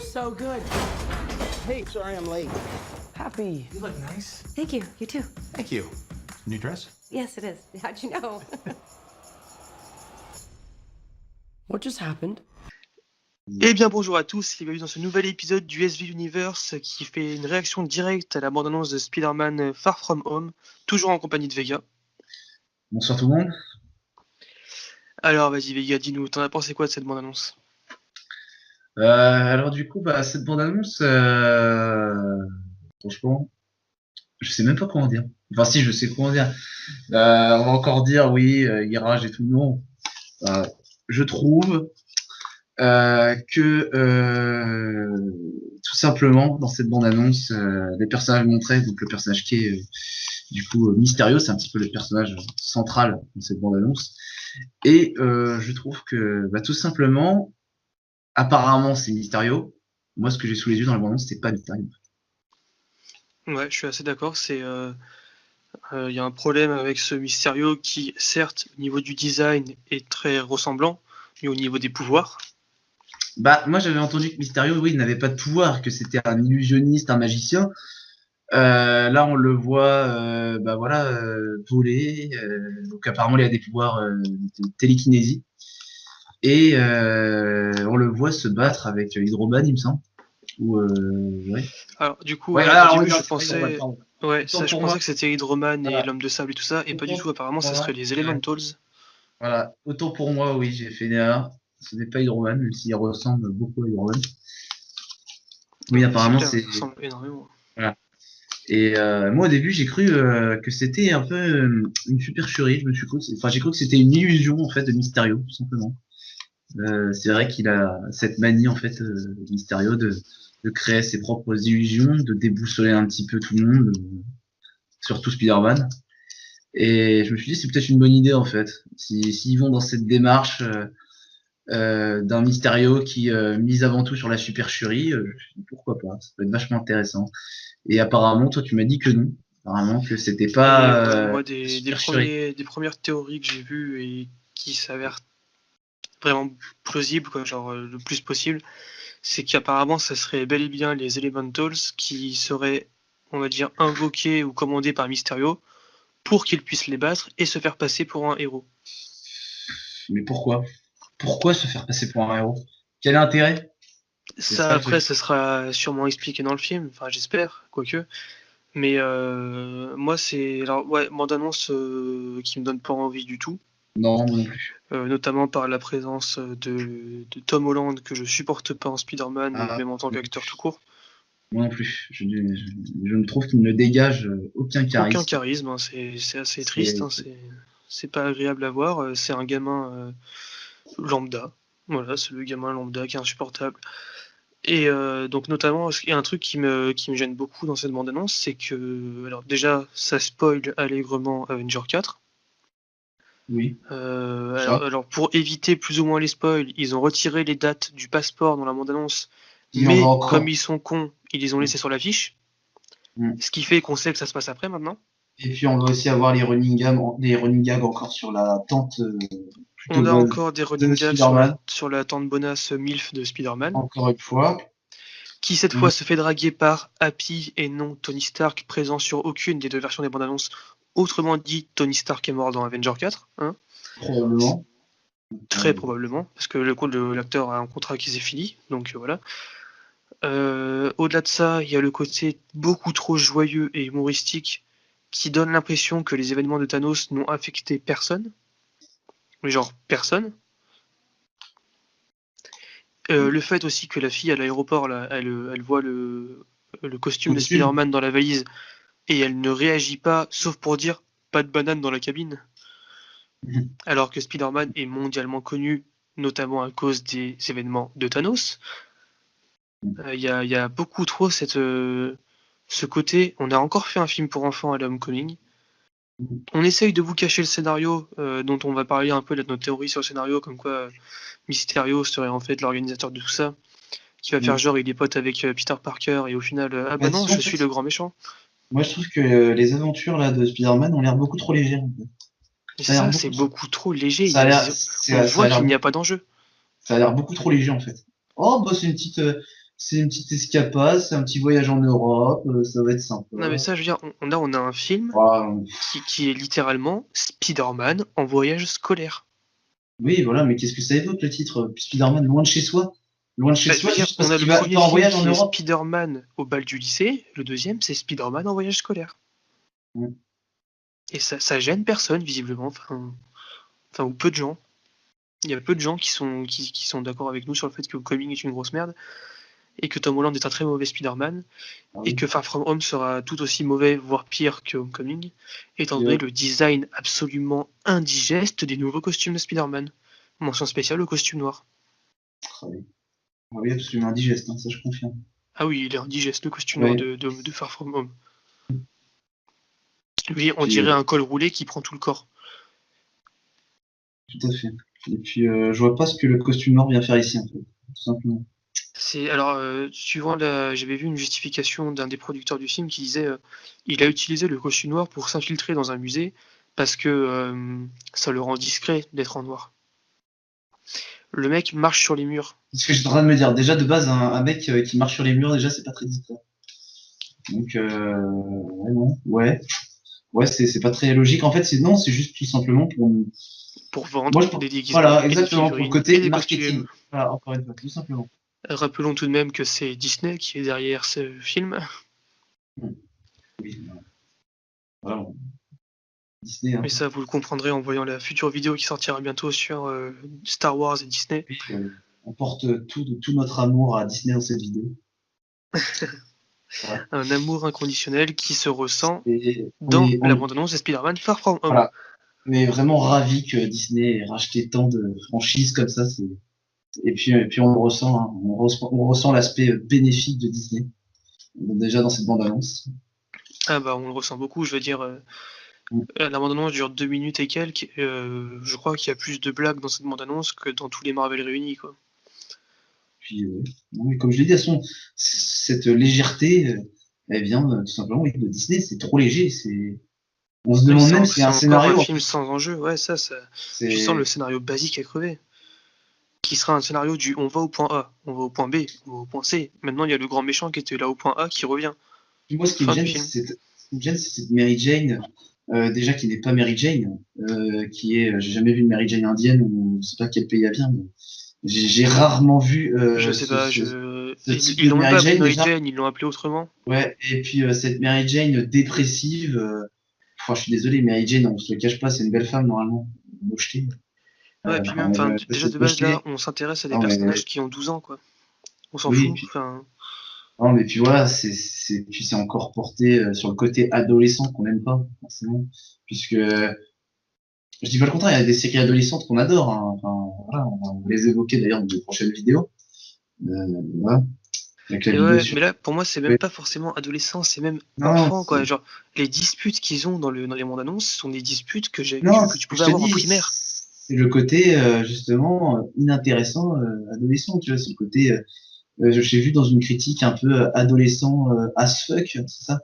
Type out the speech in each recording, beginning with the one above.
so good. Hey, sorry I'm late. Happy. You look nice. Thank you. You too. Thank you. New dress? Yes, it is. How'd you know? What just happened? Eh bien bonjour à tous et bienvenue dans ce nouvel épisode du SV Universe qui fait une réaction directe à la bande-annonce de Spider-Man Far From Home, toujours en compagnie de Vega. Bonsoir tout le monde. Alors vas-y Vega, dis-nous, t'en as pensé quoi de cette bande-annonce? Alors du coup, cette bande-annonce, franchement, je sais même pas comment dire. Enfin si, je sais comment dire. On va encore dire oui, garage et tout. Non. Je trouve que tout simplement dans cette bande-annonce, les personnages montrés, donc le personnage qui est du coup Mysterio, c'est un petit peu le personnage central de cette bande-annonce. Et je trouve que tout simplement, apparemment c'est Mysterio. Moi, ce que j'ai sous les yeux dans la bande-annonce, c'est pas Mysterio. Ouais, je suis assez d'accord, y a un problème avec ce Mysterio qui, certes, au niveau du design est très ressemblant, mais au niveau des pouvoirs... Moi j'avais entendu que Mysterio, oui, il n'avait pas de pouvoir, que c'était un illusionniste, un magicien. Là, on le voit, voler. Donc apparemment, il a des pouvoirs de télékinésie. Et on le voit se battre avec Hydro-Man, il me semble. Ouais. Alors du coup, Ouais, au début, je pensais... Ouais, ça, je pensais que c'était Hydro-Man et Voilà. l'homme de sable et tout ça, et pas du tout, apparemment, ce serait les Voilà. Elementals. Voilà, autant pour moi, oui, j'ai fait une erreur. Ce n'est pas Hydro-Man, même s'il ressemble beaucoup à Hydro-Man. Oui, apparemment, clair, c'est. ça ressemble énormément. Voilà. Et moi, au début, j'ai cru que c'était un peu une supercherie. J'ai cru que c'était une illusion en fait de Mysterio, tout simplement. C'est vrai qu'il a cette manie en fait, Mysterio, de créer ses propres illusions, de déboussoler un petit peu tout le monde, surtout Spider-Man. Et je me suis dit, c'est peut-être une bonne idée en fait. S'ils vont dans cette démarche d'un Mysterio qui mise avant tout sur la supercherie, je me suis dit, pourquoi pas, ça peut être vachement intéressant. Et apparemment, toi, tu m'as dit que non. Apparemment que c'était pas Moi, des supercherie. premières théories que j'ai vues et qui s'avèrent vraiment plausibles, quoi, genre le plus possible, c'est qu'apparemment, ça serait bel et bien les Elementals qui seraient, on va dire, invoqués ou commandés par Mysterio pour qu'il puisse les battre et se faire passer pour un héros. Mais pourquoi? Pourquoi se faire passer pour un héros? Quel intérêt? Ça, après, ça sera sûrement expliqué dans le film, enfin, j'espère, quoique. Mais moi, c'est. Alors, ouais, bande-annonce qui me donne pas envie du tout. Non, moi non plus. Notamment par la présence de Tom Holland, que je supporte pas en Spider-Man, et même en tant qu'acteur tout court. Moi non plus. Je me trouve qu'il ne dégage aucun charisme. Aucun charisme, hein, c'est assez triste, hein, c'est pas agréable à voir. C'est un gamin lambda. Voilà, c'est le gamin lambda qui est insupportable. Et donc notamment, il y a un truc qui me gêne beaucoup dans cette bande-annonce, c'est que, alors déjà, ça spoil allègrement Avenger 4. Oui. Alors pour éviter plus ou moins les spoils, ils ont retiré les dates du passeport dans la bande-annonce, Ils mais en ont encore. comme ils sont cons, ils les ont laissés sur l'affiche, Mm. ce qui fait qu'on sait que ça se passe après maintenant. Et puis on va aussi avoir les running gags encore sur la tente. On a encore des running gags sur la tante bonasse MILF de Spider-Man. Encore une fois. Qui cette fois se fait draguer par Happy et non Tony Stark, présent sur aucune des deux versions des bandes annonces. Autrement dit, Tony Stark est mort dans Avenger 4. Hein, probablement. Très probablement, parce que l'acteur a un contrat qui s'est fini, donc voilà. Au-delà de ça, il y a le côté beaucoup trop joyeux et humoristique qui donne l'impression que les événements de Thanos n'ont affecté personne. Mais genre personne. Le fait aussi que la fille à l'aéroport, là, elle voit le costume de Spider-Man dans la valise et elle ne réagit pas, sauf pour dire pas de banane dans la cabine. Alors que Spider-Man est mondialement connu, notamment à cause des événements de Thanos. Il y a beaucoup trop ce côté. On a encore fait un film pour enfants à l'Homecoming. On essaye de vous cacher le scénario, dont on va parler un peu de notre théorie sur le scénario, comme quoi Mysterio serait en fait l'organisateur de tout ça, qui va faire genre il est pote avec Peter Parker et au final non, je suis le grand méchant. Moi je trouve que les aventures là de Spider-Man ont l'air beaucoup trop légères. C'est beaucoup trop léger. On voit qu'il n'y a pas d'enjeu. Ça a l'air beaucoup trop léger en fait. Oh c'est une petite c'est une petite escapade, c'est un petit voyage en Europe, ça va être sympa. Non, mais ça, je veux dire, on a un film Ah, qui est littéralement Spider-Man en voyage scolaire. oui, voilà, mais qu'est-ce que ça évoque le titre? Spider-Man loin de chez soi? Loin de chez Bah, je soi, veux dire, juste on parce a qu'il le va premier en film voyage en qui est Europe. Spider-Man au bal du lycée, le deuxième, c'est Spider-Man en voyage scolaire. Mm. Et ça gêne personne, visiblement, ou peu de gens. Il y a peu de gens qui sont d'accord avec nous sur le fait que Homecoming est une grosse merde, et que Tom Holland est un très mauvais Spider-Man, Ah et oui. que Far From Home sera tout aussi mauvais, voire pire que Homecoming, étant donné le design absolument indigeste des nouveaux costumes de Spider-Man. Mention spéciale au costume noir. Ah oui. Ah oui, absolument indigeste, hein, ça je confirme. Ah oui, il est indigeste, le costume noir Ouais. de Far From Home. Lui, on Puis, dirait un col roulé qui prend tout le corps. tout à fait. Et puis, je vois pas ce que le costume noir vient faire ici, en fait, tout simplement. J'avais vu une justification d'un des producteurs du film qui disait il a utilisé le costume noir pour s'infiltrer dans un musée parce que ça le rend discret d'être en noir. Le mec marche sur les murs. C'est ce que j'étais en train de me dire. Déjà, de base, un mec qui marche sur les murs, déjà, c'est pas très discret. Donc, ouais, non. Ouais. Ouais, c'est pas très logique. En fait, non, c'est juste tout simplement Pour vendre moi, je pense. des déguisements Voilà, et des exactement, pour le figurines et côté des marketing. costumes. Voilà, encore une fois, tout simplement. Rappelons tout de même que c'est Disney qui est derrière ce film. Oui, voilà. Disney, hein. Mais ça, vous le comprendrez en voyant la future vidéo qui sortira bientôt sur Star Wars et Disney. Oui, on porte tout notre amour à Disney dans cette vidéo. Voilà. Un amour inconditionnel qui se ressent Et dans la bande-annonce de Spider-Man Far From Home. voilà. On est vraiment ravis que Disney ait racheté tant de franchises comme ça. Et puis on le ressent, hein. On ressent l'aspect bénéfique de Disney déjà dans cette bande-annonce. Ah bah on le ressent beaucoup, je veux dire, Mm. la bande-annonce dure 2 minutes et quelques, je crois qu'il y a plus de blagues dans cette bande-annonce que dans tous les Marvel réunis, quoi. Puis, non, mais comme je l'ai dit, cette légèreté, elle vient tout simplement oui, de Disney. C'est trop léger. On se Oui, demande même si c'est un encore scénario. un En film plus. sans enjeu, ouais, tu C'est sens le scénario basique à crever. Qui sera un scénario du on va au point A, on va au point B, on va au point C. Maintenant, il y a le grand méchant qui était là au point A qui revient. Puis moi, ce qui me Fin du gêne, film. c'est cette Mary Jane, déjà qui n'est pas Mary Jane, j'ai jamais vu une Mary Jane indienne ou je sais pas quel pays elle vient, mais j'ai rarement vu Je sais pas, ce type ils de l'ont même Mary pas appelé Jane Mary déjà. Jane, ils l'ont appelé autrement. Ouais, et puis cette Mary Jane dépressive, je suis désolé, Mary Jane, on se le cache pas, c'est une belle femme normalement, mocheté. Ouais, et puis même, déjà de base là, Mocheté. on s'intéresse à des Non, mais, personnages qui ont 12 ans, quoi. On s'en oui, fout, enfin. non, mais puis voilà, puis c'est encore porté sur le côté adolescent qu'on n'aime pas, forcément. Puisque, je dis pas le contraire, il y a des séries adolescentes qu'on adore, hein. Enfin, voilà, on va les évoquer d'ailleurs dans de prochaines vidéos. Voilà. Avec la Et vidéo ouais, sur. mais là, pour moi, c'est même Oui. pas forcément adolescent, c'est même Non, enfant, quoi. Genre, les disputes qu'ils ont dans les bandes annonces sont des disputes que non, que tu je pouvais te avoir en dis, primaire. c'est le côté, justement, inintéressant, adolescent, tu vois, c'est le côté, j'ai vu dans une critique un peu adolescent as fuck, c'est ça?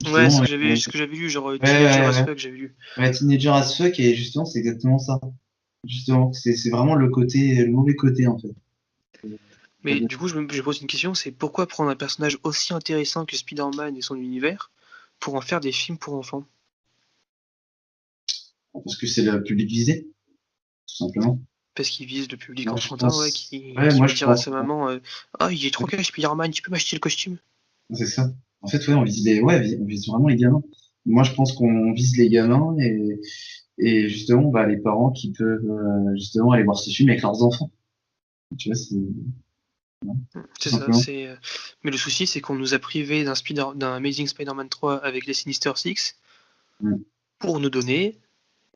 Ouais, Justement, ce que j'avais lu, genre ouais, Teenager ouais, as ouais. fuck, j'avais lu. Ouais, Teenager as fuck, et justement, c'est exactement ça. Justement, c'est vraiment le mauvais côté, en fait. Mais du coup, je pose une question, c'est pourquoi prendre un personnage aussi intéressant que Spider-Man et son univers pour en faire des films pour enfants? Parce que c'est le public visé, tout simplement. Parce qu'ils visent le public Moi, je enfantin, ouais, pense. Ouais, qui moi, va je dire à pense. sa maman ah, il est trop cash Spider-Man, tu peux m'acheter le costume? C'est ça. En fait, ouais, on vise vraiment les gamins. Moi, je pense qu'on vise les gamins et justement, bah, les parents qui peuvent justement aller voir ce film avec leurs enfants. Tu vois, c'est tout C'est ça, simplement. mais le souci, c'est qu'on nous a privés d'un Amazing Spider-Man 3 avec les Sinister Six Mm. pour nous donner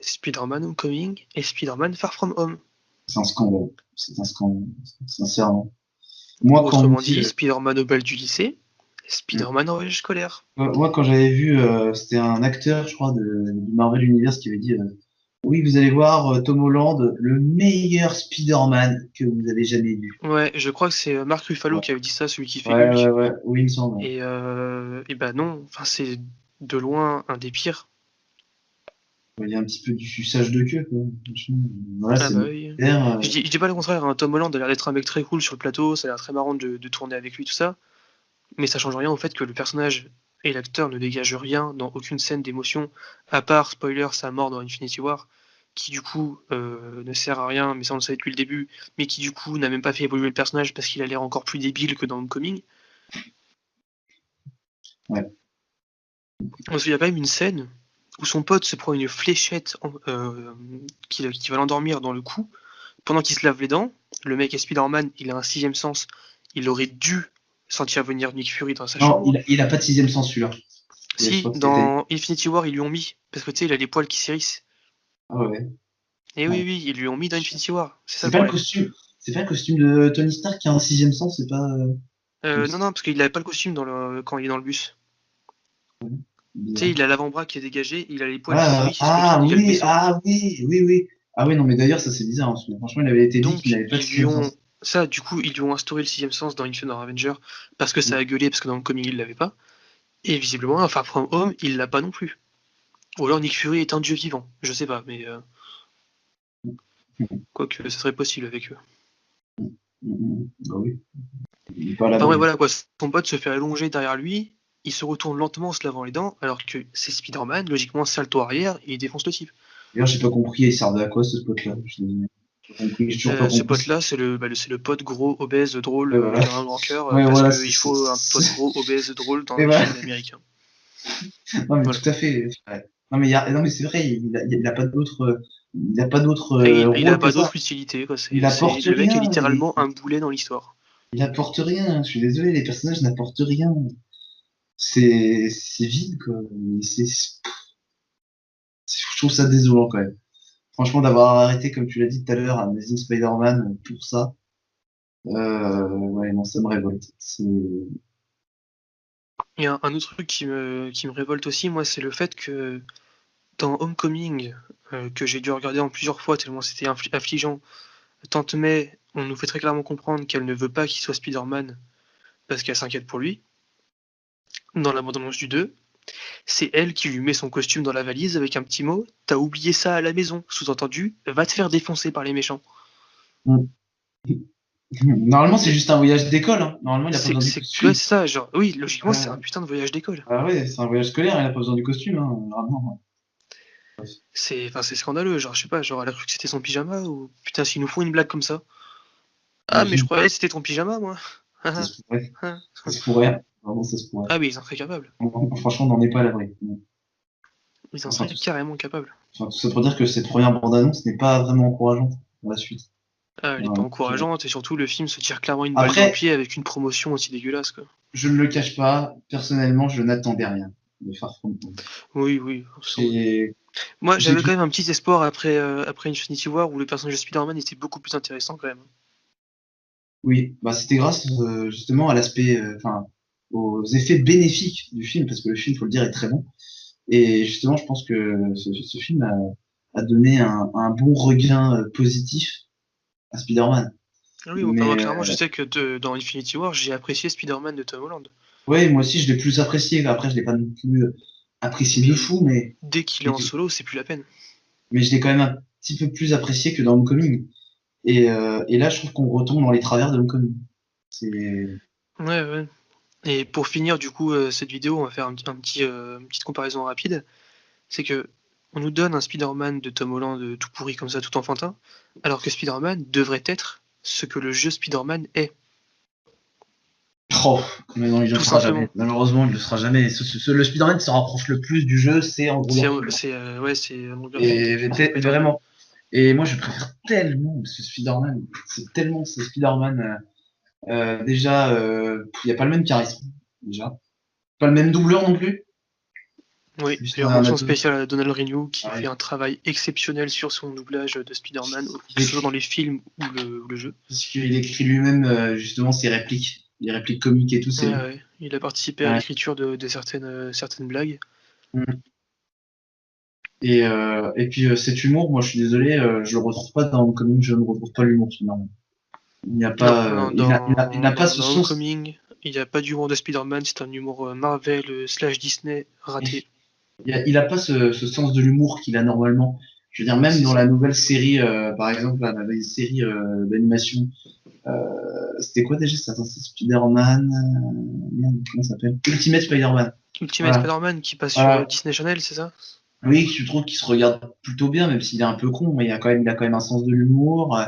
Spider-Man Homecoming et Spider-Man Far From Home. C'est un scandale. C'est un scandale, sincèrement. Ou Moi, quand on me autrement dit, dit, Spider-Man au bal du lycée, mm. Spider-Man en voyage scolaire. Moi, quand j'avais vu, c'était un acteur, je crois, du Marvel Universe qui avait dit, oui, vous allez voir Tom Holland, le meilleur Spider-Man que vous avez jamais vu. Ouais, je crois que c'est Mark Ruffalo Ouais, qui avait dit ça, celui qui fait ouais, ouais, Hulk. ouais. Oui, il me semble. Et bah non, enfin c'est de loin un des pires. Il y a un petit peu du suçage de queue, quoi. Franchement, voilà, Ah c'est bah bon. oui. D'ailleurs, Je dis pas le contraire, hein. Tom Holland a l'air d'être un mec très cool sur le plateau, ça a l'air très marrant de tourner avec lui, tout ça. Mais ça change rien au fait que le personnage et l'acteur ne dégagent rien dans aucune scène d'émotion, à part, spoiler, sa mort dans Infinity War, qui du coup ne sert à rien, mais ça on le savait depuis le début, mais qui du coup n'a même pas fait évoluer le personnage parce qu'il a l'air encore plus débile que dans Homecoming. Ouais. Parce qu'il y a quand même une scène où son pote se prend une fléchette qui va l'endormir dans le cou, pendant qu'il se lave les dents. Le mec est Spider-Man, il a un sixième sens, il aurait dû sentir venir Nick Fury dans sa non, chambre. il a pas de sixième sens, celui-là. Je Si, crois que c'était. dans Infinity War, ils lui ont mis, parce que tu sais, il a les poils qui s'hérissent. Ah ouais. Et Ouais. oui, ils lui ont mis dans Infinity War, c'est ça C'est le pas le problème. costume. C'est pas le costume de Tony Stark qui a un sixième sens, c'est pas. Non, parce qu'il avait pas le costume quand il est dans le bus. Tu sais, il a l'avant-bras qui est dégagé, il a les poils qui s'hérissent, il se retrouve nickel oui, vaisseau. oui. Ah oui, non, mais d'ailleurs, ça c'est bizarre. Hein. Franchement, il avait été dit Donc, qu'il n'avait pas de ils lui sixième ont... sens. Ça, du coup, ils lui ont instauré le sixième sens dans Infinite Avenger, parce que ça a gueulé, parce que dans le comic, il l'avait pas. Et visiblement, enfin, From Home, il l'a pas non plus. Ou alors Nick Fury est un dieu vivant, je sais pas, mais... Quoique, ça serait possible avec eux. Bah oui. Il est pas là. Enfin ouais, voilà quoi, son pote se fait allonger derrière lui, il se retourne lentement en se lavant les dents, alors que c'est Spider-Man, logiquement salto arrière, et il défonce le type. D'ailleurs, j'ai pas compris, il servait à quoi ce spot-là? Je suis désolé. J'ai pas compris, j'ai toujours pas Ce compris. pote-là, c'est le pote gros, obèse, drôle, Voilà. qui a un grand cœur, Ouais, parce voilà, qu'il faut un pote gros, obèse, drôle dans Et les voilà. films américains. Non, mais Voilà. tout à fait. Ouais. Non, mais, non, mais c'est vrai, il a pas d'autre, il a pas d'autre Et il a rôle que pas ça. d'autre utilité, quoi. Il apporte Le mec est rien. littéralement un boulet dans l'histoire. Il apporte rien. Je suis désolé, les personnages n'apportent rien. C'est vide, quoi. Je trouve ça désolant, quand même. Franchement, d'avoir arrêté, comme tu l'as dit tout à l'heure, Amazing Spider-Man pour ça, ouais, non, ça me révolte. Il y a un autre truc qui me révolte aussi, moi, c'est le fait que dans Homecoming, que j'ai dû regarder en plusieurs fois tellement c'était affligeant, Tante May, on nous fait très clairement comprendre qu'elle ne veut pas qu'il soit Spider-Man parce qu'elle s'inquiète pour lui. Dans la bande-annonce du 2, c'est elle qui lui met son costume dans la valise avec un petit mot « T'as oublié ça à la maison », sous-entendu « Va te faire défoncer par les méchants Mm. Normalement, c'est juste un voyage d'école. Hein. Normalement, ». il a pas besoin du costume. Ouais, c'est ça, genre, oui, logiquement, c'est un Ah, putain de voyage d'école. ah ouais, c'est un voyage scolaire, il a pas besoin du costume. Hein, normalement. C'est scandaleux, genre, je sais pas, genre, elle a cru que c'était son pyjama ou putain, s'ils nous font une blague comme ça. Ah, mais je Imagine, croyais que c'était ton pyjama, moi. ça se pourrait. Ça se pourrait. Vraiment, ça se pourrait. Ah, mais ils en seraient capables. Franchement, on n'en est pas à l'abri. Ils en Enfin, seraient carrément capables. tout ça pour dire que cette première bande-annonce n'est pas vraiment encourageante pour la suite. Ah, elle est pas encourageante et surtout le film se tire clairement une balle dans Après, le pied avec une promotion aussi dégueulasse, quoi. je ne le cache pas, personnellement, je n'attendais rien de Far From Home. Oui. Et Moi, j'ai j'avais tout- quand même un petit espoir après Infinity War où le personnage de Spider-Man était beaucoup plus intéressant quand même. Oui, bah c'était grâce justement à l'aspect, enfin, aux effets bénéfiques du film, parce que le film, faut le dire, est très bon. Et justement, je pense que ce film a donné un bon regain positif à Spider-Man. Ah oui, enfin, moi Mais clairement, je sais que dans Infinity War, j'ai apprécié Spider-Man de Tom Holland. ouais, moi aussi, je l'ai plus apprécié. Après, je l'ai pas non plus apprécié de fou, Dès qu'il est en solo, c'est plus la peine. mais je l'ai quand même un petit peu plus apprécié que dans Homecoming. Et là, je trouve qu'on retombe dans les travers de Homecoming. C'est Ouais. Et pour finir, du coup, cette vidéo, on va faire une petite comparaison rapide. C'est que on nous donne un Spider-Man de Tom Holland tout pourri comme ça, tout enfantin, alors que Spider-Man devrait être ce que le jeu Spider-Man est. oh, mais non, il le Tout sera simplement. jamais. Malheureusement, il le sera jamais. Le Spider-Man qui se rapproche le plus du jeu, c'est Andrew Garfield. C'est Andrew Garfield Et qui fait Spider-Man. vraiment. Et moi, je préfère tellement ce Spider-Man. C'est tellement ce Spider-Man. Déjà, il n'y a pas le même charisme. Déjà. Pas le même doubleur non plus. Oui, Juste d'ailleurs, un mention ado. spéciale à Donald Renew qui Ah ouais. fait un travail exceptionnel sur son doublage de Spider-Man, que ce soit dans les films ou le jeu. Parce qu'il écrit lui-même justement ses répliques, les répliques comiques et tout. C'est Ouais. Il a participé à Ouais. l'écriture de certaines blagues. Et puis cet humour, moi je suis désolé, je le retrouve pas dans Homecoming, je ne retrouve pas l'humour finalement. Il n'y a pas, Non, il n'a pas ce dans sens. Homecoming, il n'y a pas d'humour de Spider-Man, c'est un humour Marvel / Disney raté. Il a pas ce sens de l'humour qu'il a normalement. Je veux dire, même dans la nouvelle série, par exemple, la nouvelle série d'animation, c'était quoi déjà ça? Attends, c'est Spider-Man. Merde, comment ça s'appelle? Ultimate Spider-Man. Ultimate Voilà. Spider-Man qui passe Voilà. sur Disney Channel, c'est ça? Oui, je trouve qu'il se regarde plutôt bien, même s'il est un peu con, mais il a quand même un sens de l'humour.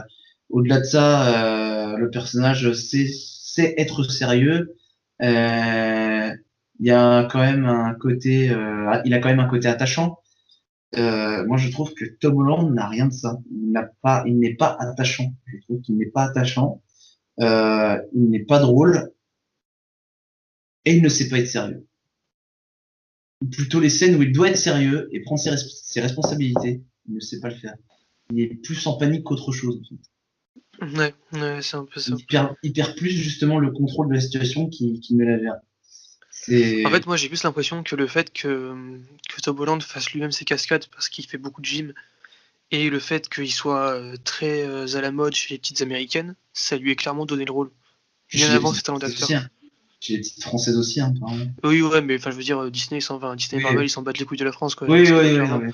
Au-delà de ça, le personnage sait être sérieux. Il y a quand même un côté, il a quand même un côté attachant. Moi, je trouve que Tom Holland n'a rien de ça. Il n'est pas attachant. Je trouve qu'il n'est pas attachant. Il n'est pas drôle et il ne sait pas être sérieux. Ou plutôt les scènes où il doit être sérieux et prendre ses responsabilités, il ne sait pas le faire. Il est plus en panique qu'autre chose. En fait. Ouais, c'est un peu ça. Il perd plus justement le contrôle de la situation qu'il ne l'avait. En fait, moi j'ai plus l'impression que le fait que Tom Holland fasse lui-même ses cascades parce qu'il fait beaucoup de gym et le fait qu'il soit très à la mode chez les petites américaines, ça lui est clairement donné le rôle. Bien avant ses talents d'acteur. Hein. Chez les petites françaises aussi, hein, par exemple. Oui, ouais, mais enfin, je veux dire, Disney Oui. Marvel, ils s'en battent les couilles de la France, quoi. Oui, clairement. oui.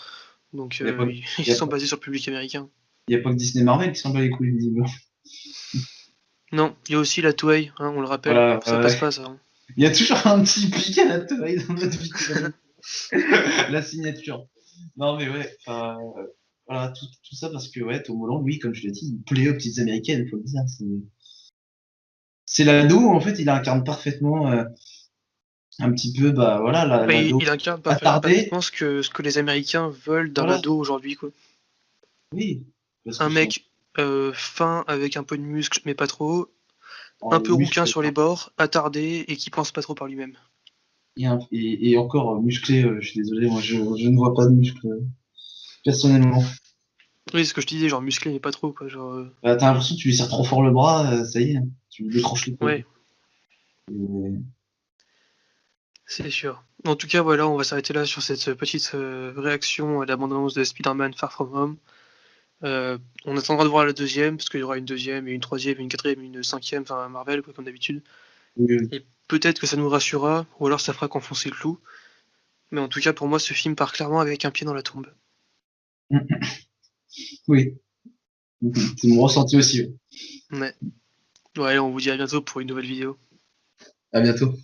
Donc, Y a pas- ils y a sont pas- basés sur le public américain. Il n'y a pas que Disney Marvel qui s'en bat les couilles, visiblement. Non, il y a aussi la Toei, hein, on le rappelle, Voilà, ça passe pas, ça. Hein. Il y a toujours un petit pic à la taille dans notre vie. La signature. Non, mais ouais, voilà, tout ça parce que, ouais, Tom Holland, oui, comme je l'ai dit, il plaît aux petites américaines, il faut le dire. C'est l'ado, en fait, il incarne parfaitement un petit peu, bah voilà, l'ado Il incarne attardé. parfaitement ce que les Américains veulent d'un Voilà. ado aujourd'hui, quoi. Oui. Un mec fin, avec un peu de muscle, mais pas trop, un peu rouquin sur les bords, attardé et qui pense pas trop par lui-même. Et encore musclé, je suis désolé, moi je ne vois pas de muscles personnellement. Oui, c'est ce que je te disais, genre musclé mais pas trop, quoi. Genre, T'as l'impression que tu lui serres trop fort le bras, ça y est, tu lui décroches les ouais, Et- c'est sûr. En tout cas, voilà, on va s'arrêter là sur cette petite réaction à l'abondance de Spider-Man Far From Home. On attendra de voir la deuxième, parce qu'il y aura une deuxième, et une troisième, et une quatrième, et une cinquième, enfin Marvel, quoi, comme d'habitude. Et peut-être que ça nous rassurera, ou alors ça fera qu'enfoncer le clou. Mais en tout cas, pour moi, ce film part clairement avec un pied dans la tombe. Oui. C'est mon ressenti aussi. Ouais. Ouais, on vous dit à bientôt pour une nouvelle vidéo. À bientôt.